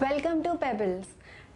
Welcome to pebbles.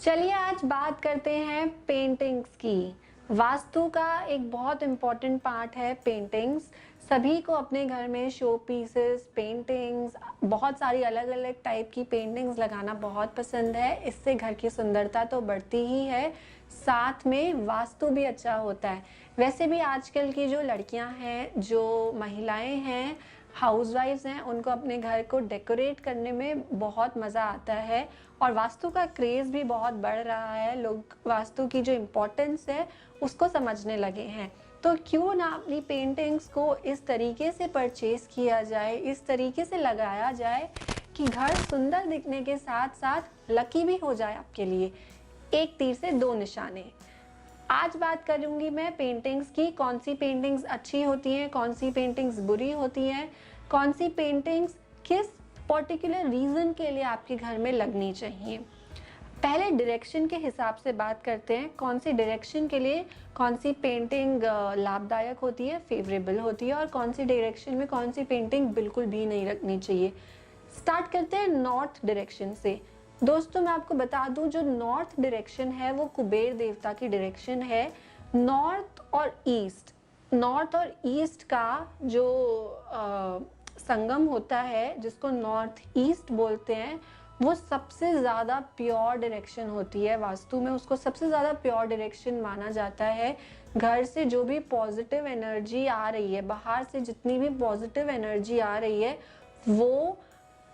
चलिए आज बात करते हैं पेंटिंग्स की। वास्तु का एक बहुत इम्पॉर्टेंट पार्ट है पेंटिंग्स। सभी को अपने घर में शो पीसेस, पेंटिंग्स, बहुत सारी अलग अलग टाइप की पेंटिंग्स लगाना बहुत पसंद है। इससे घर की सुंदरता तो बढ़ती ही है, साथ में वास्तु भी अच्छा होता है। वैसे भी आजकल की जो लड़कियां हैं, जो महिलाएं हैं, हाउसवाइफ्स हैं, उनको अपने घर को डेकोरेट करने में बहुत मज़ा आता है और वास्तु का क्रेज़ भी बहुत बढ़ रहा है। लोग वास्तु की जो इम्पोर्टेंस है उसको समझने लगे हैं। तो क्यों ना अपनी पेंटिंग्स को इस तरीके से परचेज किया जाए, इस तरीके से लगाया जाए कि घर सुंदर दिखने के साथ साथ लकी भी हो जाए आपके लिए। एक तीर से दो निशाने। आज बात करूंगी मैं पेंटिंग्स की, कौन सी पेंटिंग्स अच्छी होती हैं, कौन सी पेंटिंग्स बुरी होती हैं, कौन सी पेंटिंग्स किस पर्टिकुलर रीज़न के लिए आपके घर में लगनी चाहिए। पहले डायरेक्शन के हिसाब से बात करते हैं, कौन सी डायरेक्शन के लिए कौन सी पेंटिंग लाभदायक होती है, फेवरेबल होती है, और कौन सी डायरेक्शन में कौन सी पेंटिंग बिल्कुल भी नहीं रखनी चाहिए। स्टार्ट करते हैं नॉर्थ डायरेक्शन से। दोस्तों मैं आपको बता दूं, जो नॉर्थ डायरेक्शन है वो कुबेर देवता की डायरेक्शन है। नॉर्थ और ईस्ट का जो संगम होता है, जिसको नॉर्थ ईस्ट बोलते हैं, वो सबसे ज़्यादा प्योर डायरेक्शन होती है। वास्तु में उसको सबसे ज़्यादा प्योर डायरेक्शन माना जाता है। घर से जो भी पॉजिटिव एनर्जी आ रही है, बाहर से जितनी भी पॉजिटिव एनर्जी आ रही है, वो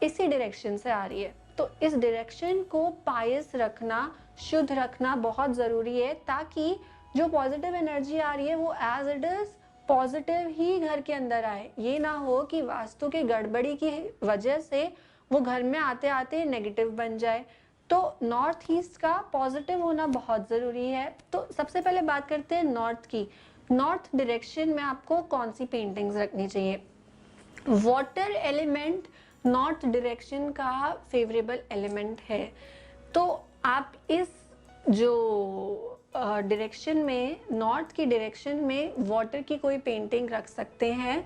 इसी डायरेक्शन से आ रही है। तो इस डायरेक्शन को पायस रखना, शुद्ध रखना बहुत ज़रूरी है, ताकि जो पॉजिटिव एनर्जी आ रही है वो एज इट इज़ पॉजिटिव ही घर के अंदर आए। ये ना हो कि वास्तु की गड़बड़ी की वजह से वो घर में आते आते नेगेटिव बन जाए। तो नॉर्थ ईस्ट का पॉजिटिव होना बहुत ज़रूरी है। तो सबसे पहले बात करते हैं नॉर्थ की। नॉर्थ डायरेक्शन में आपको कौन सी पेंटिंग्स रखनी चाहिए। वाटर एलिमेंट नॉर्थ डायरेक्शन का फेवरेबल एलिमेंट है। तो आप इस जो डायरेक्शन में, नॉर्थ की डायरेक्शन में वाटर की कोई पेंटिंग रख सकते हैं।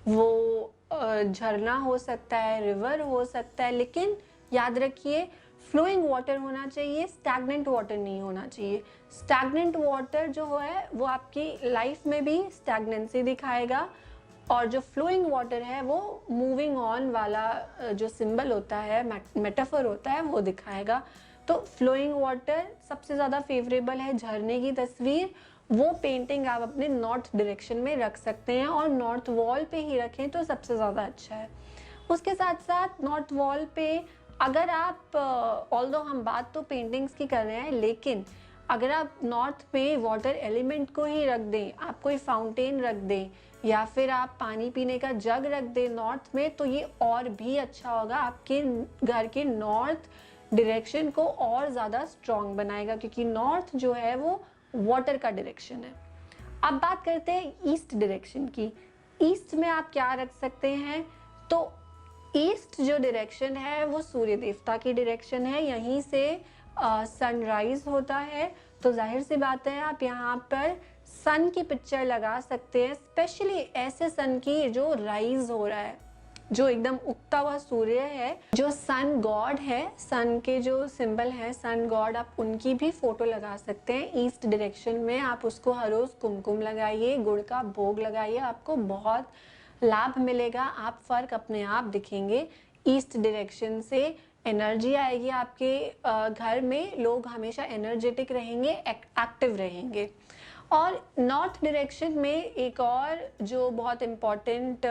वो झरना हो सकता है, रिवर हो सकता है, लेकिन याद रखिए फ्लोइंग वाटर होना चाहिए, स्टैग्नेंट वाटर नहीं होना चाहिए। स्टैग्नेंट वाटर जो है वो आपकी लाइफ में भी स्टैग्नेंसी दिखाएगा, और जो फ्लोइंग वाटर है वो मूविंग ऑन वाला जो सिंबल होता है, मेटाफर होता है, वो दिखाएगा। तो फ्लोइंग वाटर सबसे ज़्यादा फेवरेबल है। झरने की तस्वीर, वो पेंटिंग आप अपने नॉर्थ डायरेक्शन में रख सकते हैं, और नॉर्थ वॉल पे ही रखें तो सबसे ज़्यादा अच्छा है। उसके साथ साथ नॉर्थ वॉल पे अगर आप, ऑल्दो हम बात तो पेंटिंग्स की कर रहे हैं, लेकिन अगर आप नॉर्थ में वाटर एलिमेंट को ही रख दें, आप कोई फाउंटेन रख दें, या फिर आप पानी पीने का जग रख दें नॉर्थ में, तो ये और भी अच्छा होगा, आपके घर के नॉर्थ डायरेक्शन को और ज़्यादा स्ट्रॉन्ग बनाएगा, क्योंकि नॉर्थ जो है वो वाटर का डायरेक्शन है। अब बात करते हैं ईस्ट डायरेक्शन की। ईस्ट में आप क्या रख सकते हैं। तो ईस्ट जो डायरेक्शन है वो सूर्य देवता की डायरेक्शन है। यहीं से सनराइज होता है, तो जाहिर सी बात है आप यहाँ पर सन की पिक्चर लगा सकते हैं। स्पेशली ऐसे सन की जो राइज हो रहा है, जो एकदम उगता हुआ सूर्य है, जो सन गॉड है, सन के जो सिंबल है सन गॉड, आप उनकी भी फोटो लगा सकते हैं ईस्ट डायरेक्शन में। आप उसको हर रोज कुमकुम लगाइए, गुड़ का भोग लगाइए, आपको बहुत लाभ मिलेगा। आप फर्क अपने आप दिखेंगे। ईस्ट डायरेक्शन से एनर्जी आएगी आपके घर में, लोग हमेशा एनर्जेटिक रहेंगे, एक्टिव रहेंगे। और नॉर्थ डायरेक्शन में एक और जो बहुत इम्पॉर्टेंट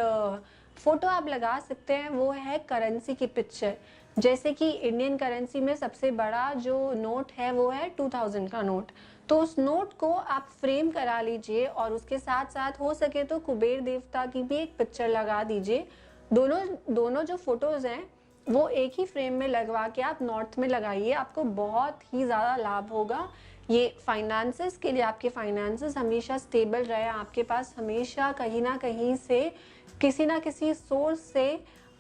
फोटो आप लगा सकते हैं वो है करेंसी की पिक्चर। जैसे कि इंडियन करेंसी में सबसे बड़ा जो नोट है वो है 2000 का नोट। तो उस नोट को आप फ्रेम करा लीजिए, और उसके साथ साथ हो सके तो कुबेर देवता की भी एक पिक्चर लगा दीजिए। दोनों जो फोटोज हैं वो एक ही फ्रेम में लगवा के आप नॉर्थ में लगाइए, आपको बहुत ही ज़्यादा लाभ होगा। ये फाइनेंसेस के लिए, आपके फाइनेंसेस हमेशा स्टेबल रहे, आपके पास हमेशा कहीं ना कहीं से, किसी ना किसी सोर्स से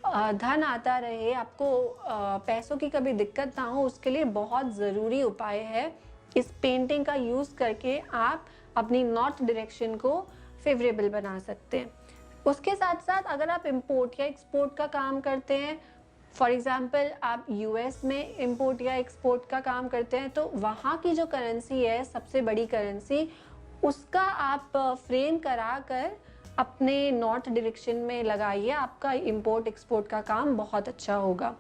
धन आता रहे, आपको पैसों की कभी दिक्कत ना हो, उसके लिए बहुत ज़रूरी उपाय है। इस पेंटिंग का यूज़ करके आप अपनी नॉर्थ डायरेक्शन को फेवरेबल बना सकते हैं। उसके साथ साथ अगर आप इंपोर्ट या एक्सपोर्ट का काम करते हैं फॉर एग्ज़ाम्पल आप यूएस में इंपोर्ट या एक्सपोर्ट का काम करते हैं तो वहाँ की जो करेंसी है, सबसे बड़ी करेंसी, उसका आप फ्रेम करा कर अपने नॉर्थ डायरेक्शन में लगाइए, आपका इंपोर्ट एक्सपोर्ट का काम बहुत अच्छा होगा।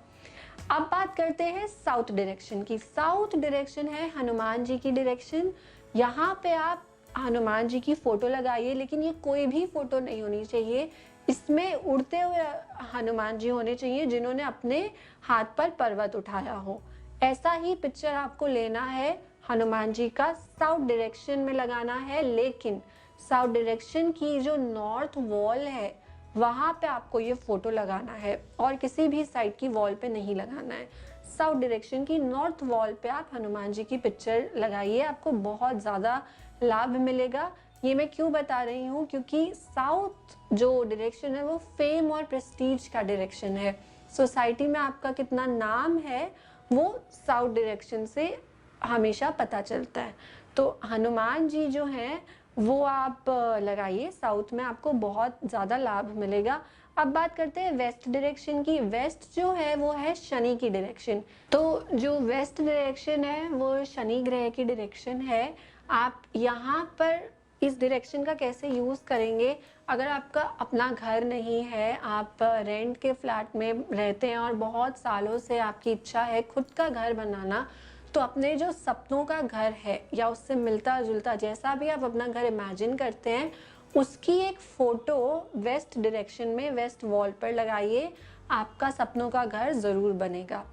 अब बात करते हैं साउथ डायरेक्शन की। साउथ डायरेक्शन है हनुमान जी की डायरेक्शन। यहाँ पे आप हनुमान जी की फोटो लगाइए, लेकिन ये कोई भी फोटो नहीं होनी चाहिए, इसमें उड़ते हुए हनुमान जी होने चाहिए जिन्होंने अपने हाथ पर पर्वत उठाया हो। ऐसा ही पिक्चर आपको लेना है, हनुमान जी का साउथ डायरेक्शन में लगाना है, लेकिन साउथ डायरेक्शन की जो नॉर्थ वॉल है वहाँ पे आपको ये फोटो लगाना है और किसी भी साइड की वॉल पे नहीं लगाना है। साउथ डायरेक्शन की नॉर्थ वॉल पे आप हनुमान जी की पिक्चर लगाइए, आपको बहुत ज़्यादा लाभ मिलेगा। ये मैं क्यों बता रही हूँ, क्योंकि साउथ जो डायरेक्शन है वो फेम और प्रेस्टीज का डायरेक्शन है। सोसाइटी में आपका कितना नाम है वो साउथ डायरेक्शन से हमेशा पता चलता है। तो हनुमान जी जो हैं वो आप लगाइए साउथ में, आपको बहुत ज़्यादा लाभ मिलेगा। अब बात करते हैं वेस्ट डायरेक्शन की। वेस्ट जो है वो है शनि की डायरेक्शन। तो जो वेस्ट डायरेक्शन है वो शनि ग्रह की डायरेक्शन है। आप यहाँ पर इस डायरेक्शन का कैसे यूज़ करेंगे, अगर आपका अपना घर नहीं है, आप रेंट के फ्लैट में रहते हैं और बहुत सालों से आपकी इच्छा है खुद का घर बनाना, तो अपने जो सपनों का घर है या उससे मिलता जुलता जैसा भी आप अपना घर इमेजिन करते हैं, उसकी एक फ़ोटो वेस्ट डायरेक्शन में वेस्ट वॉल पर लगाइए, आपका सपनों का घर ज़रूर बनेगा।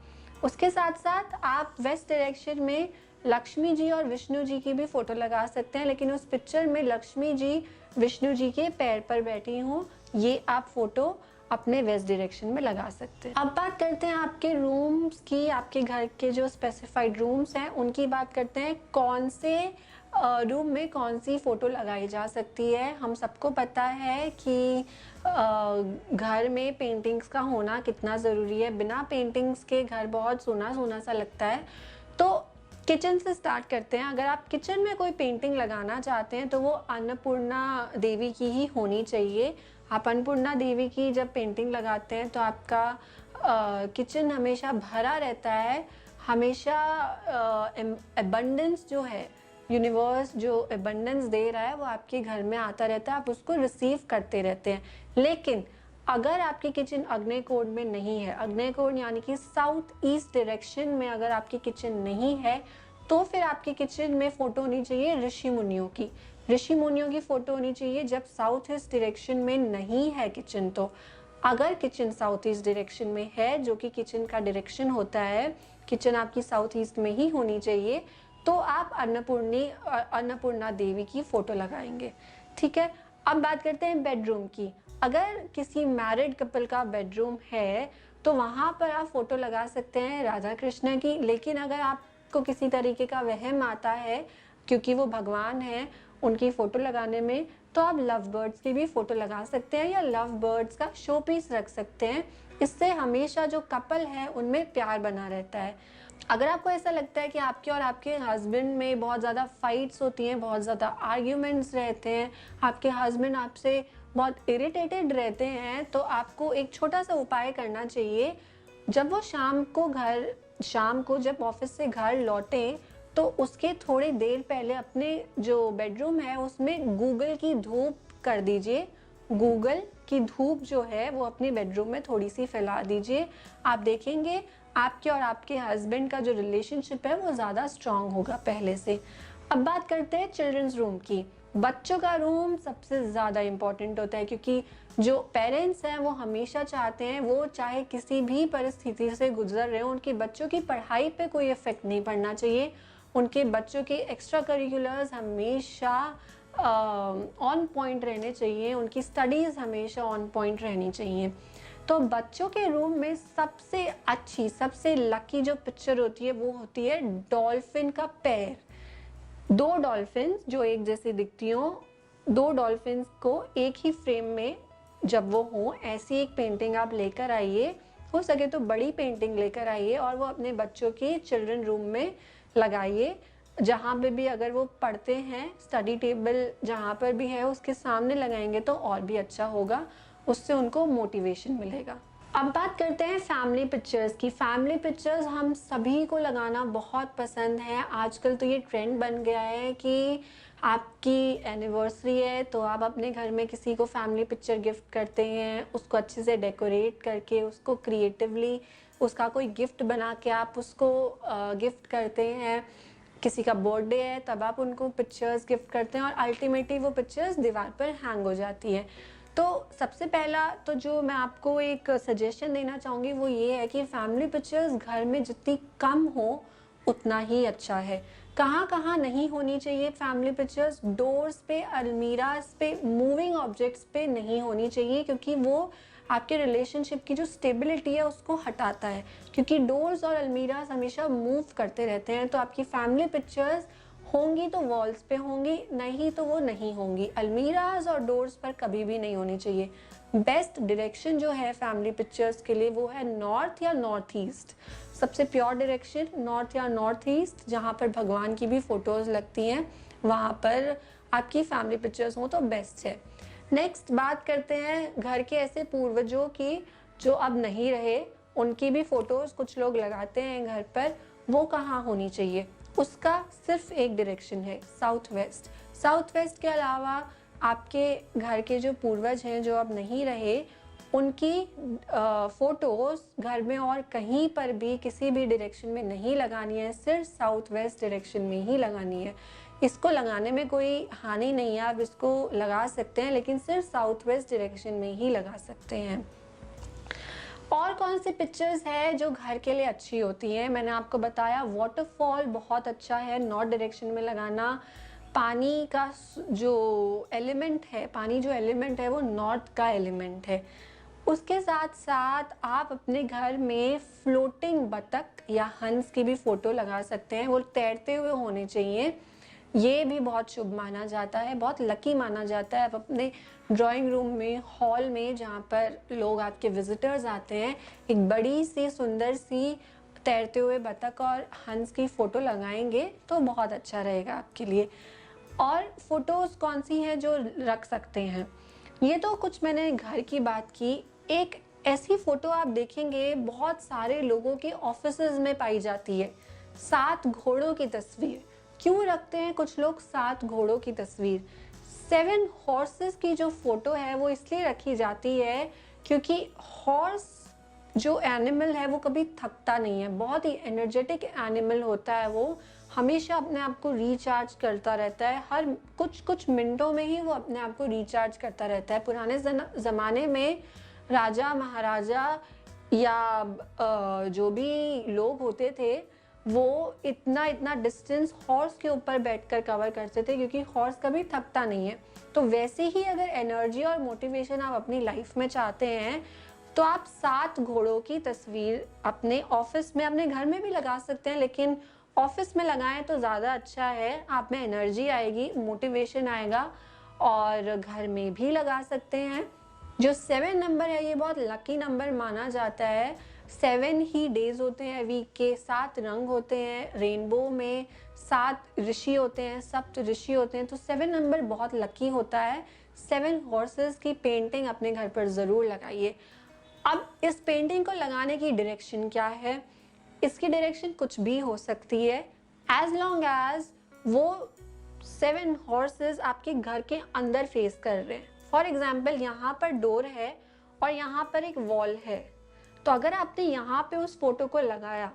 उसके साथ साथ आप वेस्ट डायरेक्शन में लक्ष्मी जी और विष्णु जी की भी फ़ोटो लगा सकते हैं, लेकिन उस पिक्चर में लक्ष्मी जी विष्णु जी के पैर पर बैठी हूँ, ये आप फ़ोटो अपने वेस्ट डायरेक्शन में लगा सकते हैं। अब बात करते हैं आपके रूम्स की, आपके घर के जो स्पेसिफाइड रूम्स हैं उनकी बात करते हैं। कौन से रूम में कौन सी फ़ोटो लगाई जा सकती है। हम सबको पता है कि घर में पेंटिंग्स का होना कितना ज़रूरी है। बिना पेंटिंग्स के घर बहुत सूना सूना सा लगता है। तो किचन से स्टार्ट करते हैं। अगर आप किचन में कोई पेंटिंग लगाना चाहते हैं तो वो अन्नपूर्णा देवी की ही होनी चाहिए। आप अन्नपूर्णा देवी की जब पेंटिंग लगाते हैं तो आपका किचन हमेशा भरा रहता है, हमेशा एबंडेंस जो है, यूनिवर्स जो एबंडेंस दे रहा है वो आपके घर में आता रहता है, आप उसको रिसीव करते रहते हैं। लेकिन अगर आपकी किचन आग्नेय कोण में नहीं है, आग्नेय कोण यानी कि साउथ ईस्ट डायरेक्शन में अगर आपकी किचन नहीं है, तो फिर आपकी किचन में फ़ोटो होनी चाहिए ऋषि मुनियों की। ऋषि मुनियों की फ़ोटो होनी चाहिए जब साउथ ईस्ट डायरेक्शन में नहीं है किचन। तो अगर किचन साउथ ईस्ट डायरेक्शन में है, जो कि किचन का डायरेक्शन होता है, किचन आपकी साउथ ईस्ट में ही होनी चाहिए, तो आप अन्नपूर्णा देवी की फ़ोटो लगाएंगे। ठीक है। अब बात करते हैं बेडरूम की। अगर किसी मैरिड कपल का बेडरूम है तो वहाँ पर आप फ़ोटो लगा सकते हैं राधा कृष्ण की। लेकिन अगर आपको किसी तरीके का वहम आता है, क्योंकि वो भगवान हैं, उनकी फ़ोटो लगाने में, तो आप लव बर्ड्स की भी फ़ोटो लगा सकते हैं या लव बर्ड्स का शो पीस रख सकते हैं। इससे हमेशा जो कपल है उनमें प्यार बना रहता है। अगर आपको ऐसा लगता है कि आपके और आपके हस्बैंड में बहुत ज़्यादा फाइट्स होती हैं, बहुत ज़्यादा आर्ग्यूमेंट्स रहते हैं, आपके हस्बैंड आपसे बहुत इरिटेटेड रहते हैं, तो आपको एक छोटा सा उपाय करना चाहिए। जब वो शाम को जब ऑफिस से घर लौटें तो उसके थोड़ी देर पहले अपने जो बेडरूम है उसमें गूगल की धूप कर दीजिए। गूगल की धूप जो है वो अपने बेडरूम में थोड़ी सी फैला दीजिए। आप देखेंगे आपके और आपके हस्बैंड का जो रिलेशनशिप है वो ज़्यादा स्ट्रांग होगा पहले से। अब बात करते हैं चिल्ड्रंस रूम की। बच्चों का रूम सबसे ज़्यादा इम्पॉर्टेंट होता है, क्योंकि जो पेरेंट्स हैं वो हमेशा चाहते हैं, वो चाहे किसी भी परिस्थिति से गुजर रहे हो, उनके बच्चों की पढ़ाई पे कोई इफ़ेक्ट नहीं पड़ना चाहिए। उनके बच्चों के एक्स्ट्रा करिकुलर्स हमेशा ऑन पॉइंट रहने चाहिए, उनकी स्टडीज़ हमेशा ऑन पॉइंट रहनी चाहिए। तो बच्चों के रूम में सबसे अच्छी, सबसे लकी जो पिक्चर होती है वो होती है डॉल्फिन का पैर। दो डॉल्फिन्स जो एक जैसी दिखती हों, दो डॉल्फिन्स को एक ही फ्रेम में जब वो हों, ऐसी एक पेंटिंग आप लेकर आइए। हो सके तो बड़ी पेंटिंग लेकर आइए और वो अपने बच्चों के चिल्ड्रन रूम में लगाइए। जहाँ पे भी अगर वो पढ़ते हैं, स्टडी टेबल जहाँ पर भी है उसके सामने लगाएंगे तो और भी अच्छा होगा, उससे उनको मोटिवेशन मिलेगा। अब बात करते हैं फैमिली पिक्चर्स की। फैमिली पिक्चर्स हम सभी को लगाना बहुत पसंद है। आजकल तो ये ट्रेंड बन गया है कि आपकी एनिवर्सरी है तो आप अपने घर में किसी को फैमिली पिक्चर गिफ्ट करते हैं, उसको अच्छे से डेकोरेट करके, उसको क्रिएटिवली उसका कोई गिफ्ट बना के आप उसको गिफ्ट करते हैं। किसी का बर्थडे है तब आप उनको पिक्चर्स गिफ्ट करते हैं और अल्टीमेटली वो पिक्चर्स दीवार पर हैंग हो जाती है। तो सबसे पहला तो जो मैं आपको एक सजेशन देना चाहूँगी वो ये है कि फैमिली पिक्चर्स घर में जितनी कम हो उतना ही अच्छा है। कहाँ कहाँ नहीं होनी चाहिए फैमिली पिक्चर्स? डोर्स पे, अलमीरास पे, मूविंग ऑब्जेक्ट्स पे नहीं होनी चाहिए, क्योंकि वो आपके रिलेशनशिप की जो स्टेबिलिटी है उसको हटाता है। क्योंकि डोर्स और अलमीरास हमेशा मूव करते रहते हैं, तो आपकी फैमिली पिक्चर्स होंगी तो वॉल्स पे होंगी, नहीं तो वो नहीं होंगी। अलमीराज और डोर्स पर कभी भी नहीं होनी चाहिए। बेस्ट डायरेक्शन जो है फैमिली पिक्चर्स के लिए वो है नॉर्थ या नॉर्थ ईस्ट। सबसे प्योर डायरेक्शन नॉर्थ या नॉर्थ ईस्ट, जहाँ पर भगवान की भी फोटोज़ लगती हैं वहाँ पर आपकी फैमिली पिक्चर्स हो तो बेस्ट है। नेक्स्ट बात करते हैं घर के ऐसे पूर्वजों की जो अब नहीं रहे, उनकी भी फ़ोटोज़ कुछ लोग लगाते हैं घर पर। वो कहाँ होनी चाहिए? उसका सिर्फ एक डायरेक्शन है, साउथ वेस्ट। साउथ वेस्ट के अलावा आपके घर के जो पूर्वज हैं जो अब नहीं रहे, उनकी फ़ोटोज़ घर में और कहीं पर भी किसी भी डायरेक्शन में नहीं लगानी है, सिर्फ साउथ वेस्ट डायरेक्शन में ही लगानी है। इसको लगाने में कोई हानि नहीं है, आप इसको लगा सकते हैं, लेकिन सिर्फ साउथ वेस्ट डायरेक्शन में ही लगा सकते हैं। और कौन सी पिक्चर्स है जो घर के लिए अच्छी होती हैं? मैंने आपको बताया वाटरफॉल बहुत अच्छा है नॉर्थ डायरेक्शन में लगाना। पानी का जो एलिमेंट है, पानी जो एलिमेंट है वो नॉर्थ का एलिमेंट है। उसके साथ साथ आप अपने घर में फ्लोटिंग बतख या हंस की भी फ़ोटो लगा सकते हैं, वो तैरते हुए होने चाहिए। ये भी बहुत शुभ माना जाता है, बहुत लकी माना जाता है। आप अपने ड्राइंग रूम में, हॉल में, जहाँ पर लोग आपके विजिटर्स आते हैं, एक बड़ी सी सुंदर सी तैरते हुए बतख और हंस की फ़ोटो लगाएंगे तो बहुत अच्छा रहेगा आपके लिए। और फ़ोटोज़ कौन सी हैं जो रख सकते हैं? ये तो कुछ मैंने घर की बात की। एक ऐसी फ़ोटो आप देखेंगे बहुत सारे लोगों के ऑफिसेज़ में पाई जाती है, 7 घोड़ों की तस्वीर। क्यों रखते हैं कुछ लोग 7 घोड़ों की तस्वीर? 7 हॉर्सेस की जो फ़ोटो है वो इसलिए रखी जाती है क्योंकि हॉर्स जो एनिमल है वो कभी थकता नहीं है, बहुत ही एनर्जेटिक एनिमल होता है। वो हमेशा अपने आप को रिचार्ज करता रहता है, हर कुछ मिनटों में ही वो अपने आप को रिचार्ज करता रहता है। पुराने ज़माने में राजा महाराजा या जो भी लोग होते थे वो इतना डिस्टेंस हॉर्स के ऊपर बैठकर कवर करते थे, क्योंकि हॉर्स कभी थकता नहीं है। तो वैसे ही अगर एनर्जी और मोटिवेशन आप अपनी लाइफ में चाहते हैं तो आप 7 घोड़ों की तस्वीर अपने ऑफिस में, अपने घर में भी लगा सकते हैं, लेकिन ऑफिस में लगाएं तो ज़्यादा अच्छा है। आप में एनर्जी आएगी, मोटिवेशन आएगा। और घर में भी लगा सकते हैं। जो 7 नंबर है ये बहुत लकी नंबर माना जाता है। 7 ही डेज होते हैं वीक के, 7 रंग होते हैं रेनबो में, 7 ऋषि होते हैं, सप्त ऋषि होते हैं, तो 7 नंबर बहुत लकी होता है। 7 हॉर्सेस की पेंटिंग अपने घर पर ज़रूर लगाइए। अब इस पेंटिंग को लगाने की डायरेक्शन क्या है? इसकी डायरेक्शन कुछ भी हो सकती है, एज लॉन्ग एज वो 7 हॉर्सेस आपके घर के अंदर फेस कर रहे हैं। फॉर एग्जाम्पल यहाँ पर डोर है और यहाँ पर एक वॉल है, तो अगर आपने यहाँ पे उस फोटो को लगाया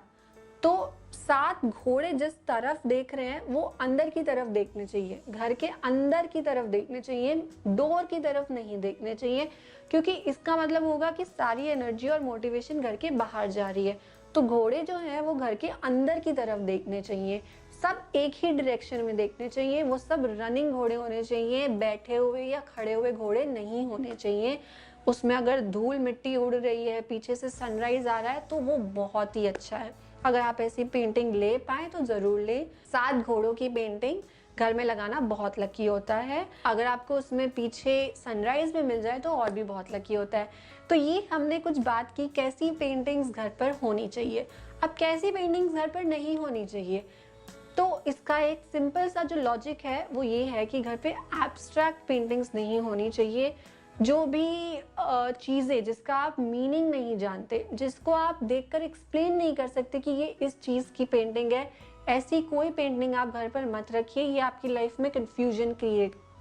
तो 7 घोड़े जिस तरफ देख रहे हैं वो अंदर की तरफ देखने चाहिए, घर के अंदर की तरफ देखने चाहिए, डोर की तरफ नहीं देखने चाहिए, क्योंकि इसका मतलब होगा कि सारी एनर्जी और मोटिवेशन घर के बाहर जा रही है। तो घोड़े जो हैं वो घर के अंदर की तरफ देखने चाहिए, सब एक ही डायरेक्शन में देखने चाहिए। वो सब रनिंग घोड़े होने चाहिए, बैठे हुए या खड़े हुए घोड़े नहीं होने चाहिए। उसमें अगर धूल मिट्टी उड़ रही है, पीछे से सनराइज आ रहा है तो वो बहुत ही अच्छा है। अगर आप ऐसी पेंटिंग ले पाए तो ज़रूर लें। 7 घोड़ों की पेंटिंग घर में लगाना बहुत लकी होता है। अगर आपको उसमें पीछे सनराइज में मिल जाए तो और भी बहुत लकी होता है। तो ये हमने कुछ बात की कैसी पेंटिंग्स घर पर होनी चाहिए। अब कैसी पेंटिंग्स घर पर नहीं होनी चाहिए, तो इसका एक सिंपल सा जो लॉजिक है वो ये है कि घर पे एब्स्ट्रैक्ट पेंटिंग्स नहीं होनी चाहिए। जो भी चीज़ें जिसका आप मीनिंग नहीं जानते, जिसको आप देखकर एक्सप्लेन नहीं कर सकते कि ये इस चीज़ की पेंटिंग है, ऐसी कोई पेंटिंग आप घर पर मत रखिए। ये आपकी लाइफ में कन्फ्यूजन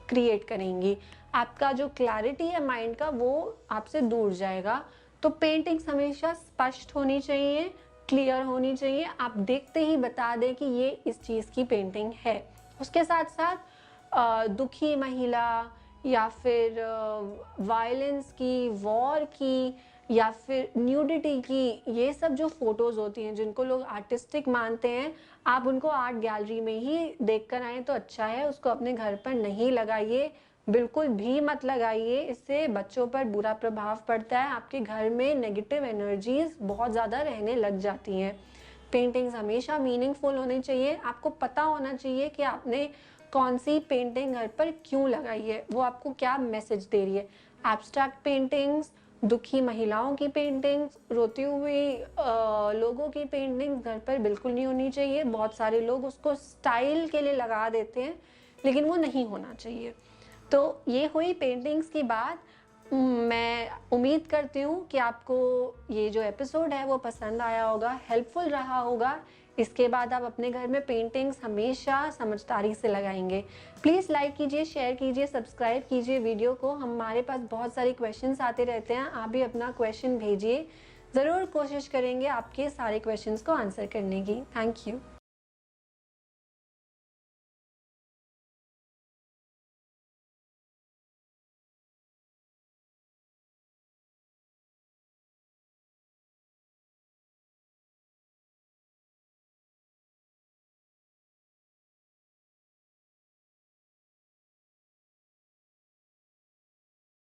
क्रिएट करेंगी। आपका जो क्लैरिटी है माइंड का वो आपसे दूर जाएगा। तो पेंटिंग्स हमेशा स्पष्ट होनी चाहिए, क्लियर होनी चाहिए। आप देखते ही बता दें कि ये इस चीज़ की पेंटिंग है। उसके साथ-साथ दुखी महिला या फिर वायलेंस की, वॉर की या फिर न्यूडिटी की, ये सब जो फ़ोटोज़ होती हैं जिनको लोग आर्टिस्टिक मानते हैं, आप उनको आर्ट गैलरी में ही देख कर आएँ तो अच्छा है। उसको अपने घर पर नहीं लगाइए, बिल्कुल भी मत लगाइए। इससे बच्चों पर बुरा प्रभाव पड़ता है। आपके घर में नेगेटिव एनर्जीज़ बहुत ज़्यादा रहने लग जाती हैं। पेंटिंग्स हमेशा मीनिंगफुल होनी चाहिए। आपको पता होना चाहिए कि आपने कौन-सी पेंटिंग घर पर क्यों लगाई है, वो आपको क्या मैसेज दे रही है। एब्स्ट्रैक्ट पेंटिंग्स, दुखी महिलाओं की पेंटिंग्स, रोती हुई लोगों की पेंटिंग्स घर पर बिल्कुल नहीं होनी चाहिए। बहुत सारे लोग उसको स्टाइल के लिए लगा देते हैं, लेकिन वो नहीं होना चाहिए। तो ये हुई पेंटिंग्स की बात। मैं उम्मीद करती हूँ कि आपको ये जो एपिसोड है वो पसंद आया होगा, हेल्पफुल रहा होगा। इसके बाद आप अपने घर में पेंटिंग्स हमेशा समझदारी से लगाएँगे। प्लीज़ लाइक कीजिए, शेयर कीजिए, सब्सक्राइब कीजिए वीडियो को। हमारे पास बहुत सारे क्वेश्चन्स आते रहते हैं, आप भी अपना क्वेश्चन भेजिए। ज़रूर कोशिश करेंगे आपके सारे क्वेश्चन्स को आंसर करने की। Thank you.